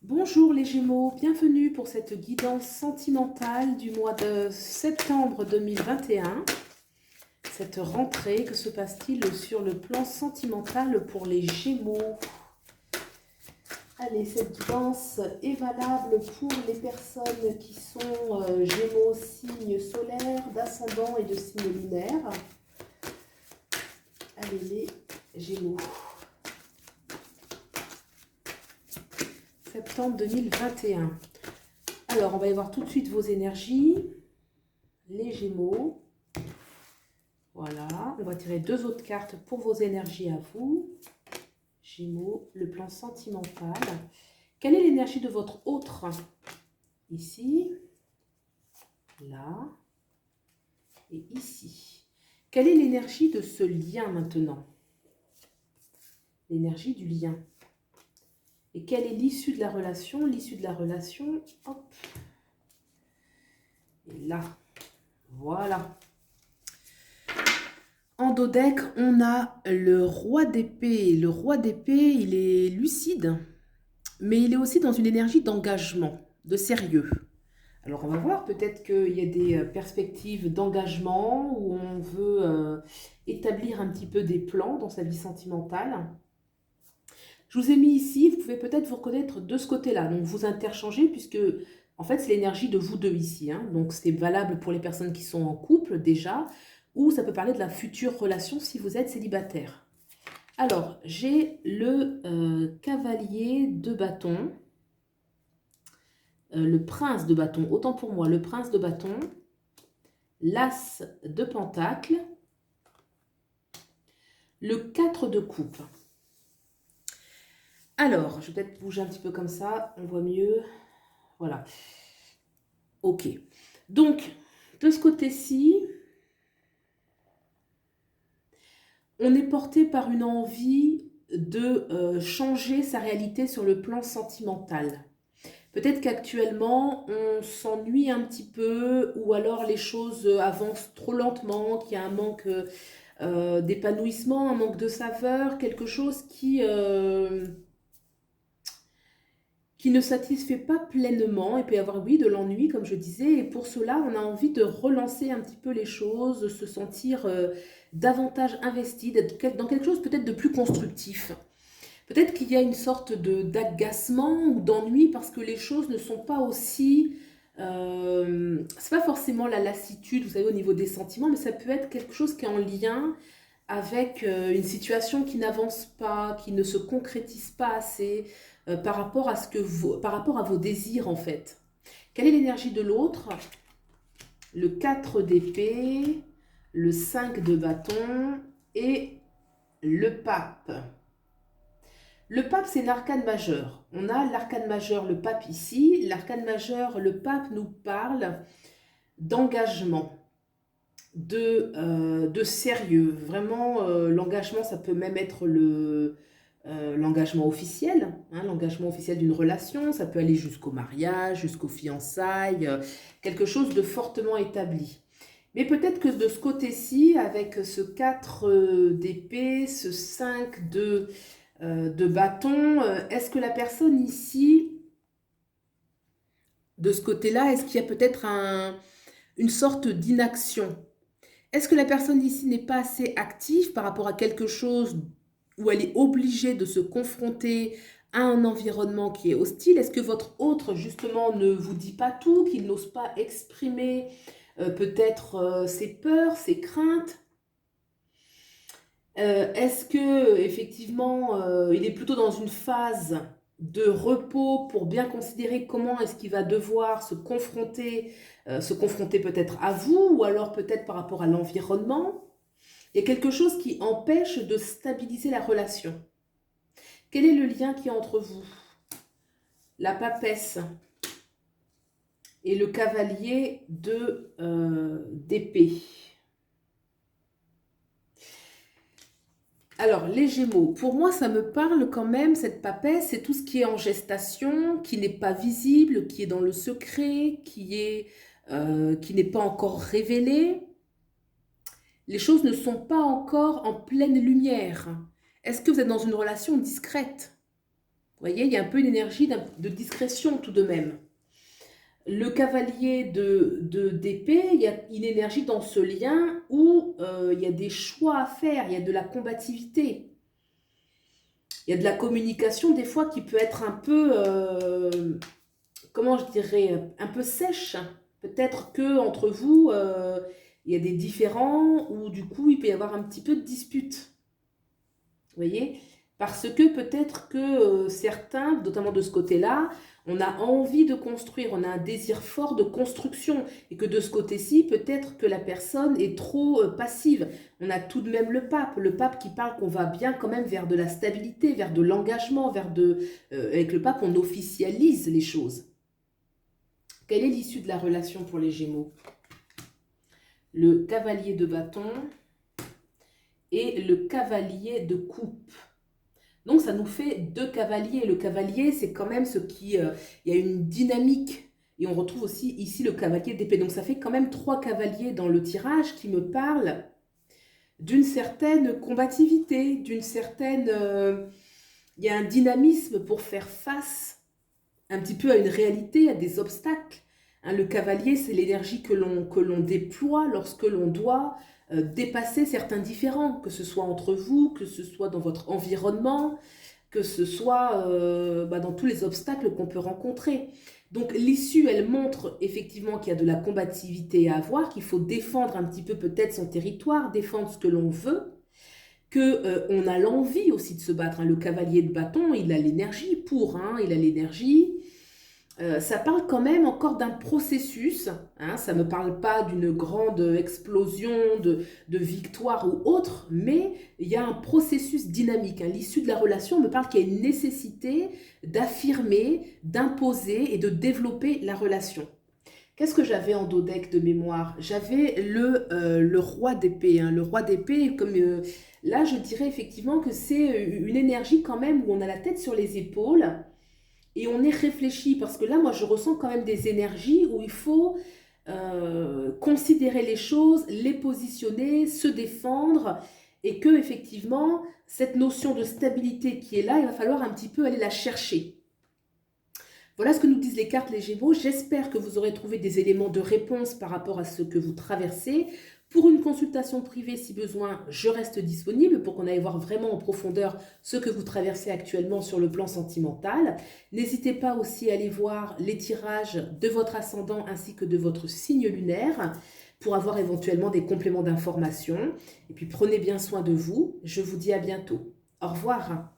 Bonjour les Gémeaux, bienvenue pour cette guidance sentimentale du mois de septembre 2021. Cette rentrée, que se passe-t-il sur le plan sentimental pour les Gémeaux? Allez, cette guidance est valable pour les personnes qui sont Gémeaux, signe solaire, d'ascendant et de signe lunaire. Allez les Gémeaux. Septembre 2021. Alors, on va y voir tout de suite vos énergies. Les Gémeaux. Voilà, on va tirer deux autres cartes pour vos énergies à vous. Gémeaux, le plan sentimental. Quelle est l'énergie de votre autre? Ici, là et ici. Quelle est l'énergie de ce lien maintenant? L'énergie du lien. Et quelle est l'issue de la relation? L'issue de la relation, hop. Et là, voilà. En dos deck, on a le roi d'épée. Le roi d'épée, il est lucide, mais il est aussi dans une énergie d'engagement, de sérieux. Alors on va voir, peut-être qu'il y a des perspectives d'engagement où on veut établir un petit peu des plans dans sa vie sentimentale. Je vous ai mis ici, vous pouvez peut-être vous reconnaître de ce côté-là. Donc vous interchangez puisque en fait c'est l'énergie de vous deux ici. Donc c'est valable pour les personnes qui sont en couple déjà, ou ça peut parler de la future relation si vous êtes célibataire. Alors j'ai le cavalier de bâton, le prince de bâton, autant pour moi, le prince de bâton, l'as de pentacle, le 4 de coupe. Alors, je vais peut-être bouger un petit peu comme ça, on voit mieux. Voilà. Ok. Donc, de ce côté-ci, on est porté par une envie de changer sa réalité sur le plan sentimental. Peut-être qu'actuellement, on s'ennuie un petit peu, ou alors les choses avancent trop lentement, qu'il y a un manque d'épanouissement, un manque de saveur, quelque chose qui ne satisfait pas pleinement. Il peut y avoir, oui, de l'ennui, comme je disais, et pour cela, on a envie de relancer un petit peu les choses, de se sentir davantage investi, d'être dans quelque chose peut-être de plus constructif. Peut-être qu'il y a une sorte d'agacement ou d'ennui parce que les choses ne sont pas aussi... c'est pas forcément la lassitude, vous savez, au niveau des sentiments, mais ça peut être quelque chose qui est en lien avec une situation qui n'avance pas, qui ne se concrétise pas assez par rapport à par rapport à vos désirs en fait. Quelle est l'énergie de l'autre? Le 4 d'épée, le 5 de bâton et le pape. Le pape, c'est l'arcane majeur. On a l'arcane majeur, le pape ici. L'arcane majeur, le pape nous parle d'engagement, de sérieux. Vraiment, l'engagement, ça peut même être l'engagement officiel, l'engagement officiel d'une relation. Ça peut aller jusqu'au mariage, jusqu'aux fiançailles, quelque chose de fortement établi. Mais peut-être que de ce côté-ci, avec ce 4 d'épée, ce 5 de bâton, est-ce que la personne ici, de ce côté-là, est-ce qu'il y a peut-être une sorte d'inaction? Est-ce que la personne ici n'est pas assez active par rapport à quelque chose où elle est obligée de se confronter à un environnement qui est hostile? Est-ce que votre autre, justement, ne vous dit pas tout, qu'il n'ose pas exprimer peut-être ses peurs, ses craintes? Est-ce que effectivement, il est plutôt dans une phase de repos pour bien considérer comment est-ce qu'il va devoir se confronter peut-être à vous ou alors peut-être par rapport à l'environnement? Il y a quelque chose qui empêche de stabiliser la relation. Quel est le lien qui est entre vous? La papesse et le cavalier d'épée. Alors, les Gémeaux, pour moi, ça me parle quand même, cette papesse, c'est tout ce qui est en gestation, qui n'est pas visible, qui est dans le secret, qui n'est pas encore révélé. Les choses ne sont pas encore en pleine lumière. Est-ce que vous êtes dans une relation discrète? voyez, il y a un peu une énergie de discrétion tout de même. Le cavalier d'épée, il y a une énergie dans ce lien où il y a des choix à faire, il y a de la combativité. Il y a de la communication des fois qui peut être un peu, comment je dirais, un peu sèche. Peut-être que entre vous, il y a des différends ou du coup il peut y avoir un petit peu de dispute. Vous voyez? Parce que peut-être que certains, notamment de ce côté-là, on a envie de construire, on a un désir fort de construction et que de ce côté-ci, peut-être que la personne est trop passive. On a tout de même le pape qui parle qu'on va bien quand même vers de la stabilité, vers de l'engagement, avec le pape, on officialise les choses. Quelle est l'issue de la relation pour les Gémeaux? Le cavalier de bâton et le cavalier de coupe. Donc ça nous fait deux cavaliers. Le cavalier, c'est quand même ce qui... il y a une dynamique. Et on retrouve aussi ici le cavalier d'épée. Donc ça fait quand même trois cavaliers dans le tirage qui me parlent d'une certaine combativité, d'une certaine... il y a un dynamisme pour faire face un petit peu à une réalité, à des obstacles. Hein, le cavalier, c'est l'énergie que l'on déploie lorsque l'on doit dépasser certains différends, que ce soit entre vous, que ce soit dans votre environnement, que ce soit dans tous les obstacles qu'on peut rencontrer. Donc l'issue, elle montre effectivement qu'il y a de la combativité à avoir, qu'il faut défendre un petit peu peut-être son territoire, défendre ce que l'on veut, qu'on a l'envie aussi de se battre. Hein. Le cavalier de bâton, il a l'énergie pour, hein, il a l'énergie. Ça parle quand même encore d'un processus, hein, ça ne me parle pas d'une grande explosion de victoire ou autre, mais il y a un processus dynamique. Hein. L'issue de la relation me parle qu'il y a une nécessité d'affirmer, d'imposer et de développer la relation. Qu'est-ce que j'avais en dos deck de mémoire? J'avais le roi d'épée. Hein. Le roi d'épée, comme là, je dirais effectivement que c'est une énergie quand même où on a la tête sur les épaules et on est réfléchi. Parce que là, moi, je ressens quand même des énergies où il faut considérer les choses, les positionner, se défendre et que effectivement, cette notion de stabilité qui est là, il va falloir un petit peu aller la chercher. Voilà ce que nous disent les cartes, les Gémeaux. J'espère que vous aurez trouvé des éléments de réponse par rapport à ce que vous traversez. Pour une consultation privée, si besoin, je reste disponible pour qu'on aille voir vraiment en profondeur ce que vous traversez actuellement sur le plan sentimental. N'hésitez pas aussi à aller voir les tirages de votre ascendant ainsi que de votre signe lunaire pour avoir éventuellement des compléments d'information. Et puis prenez bien soin de vous. Je vous dis à bientôt. Au revoir.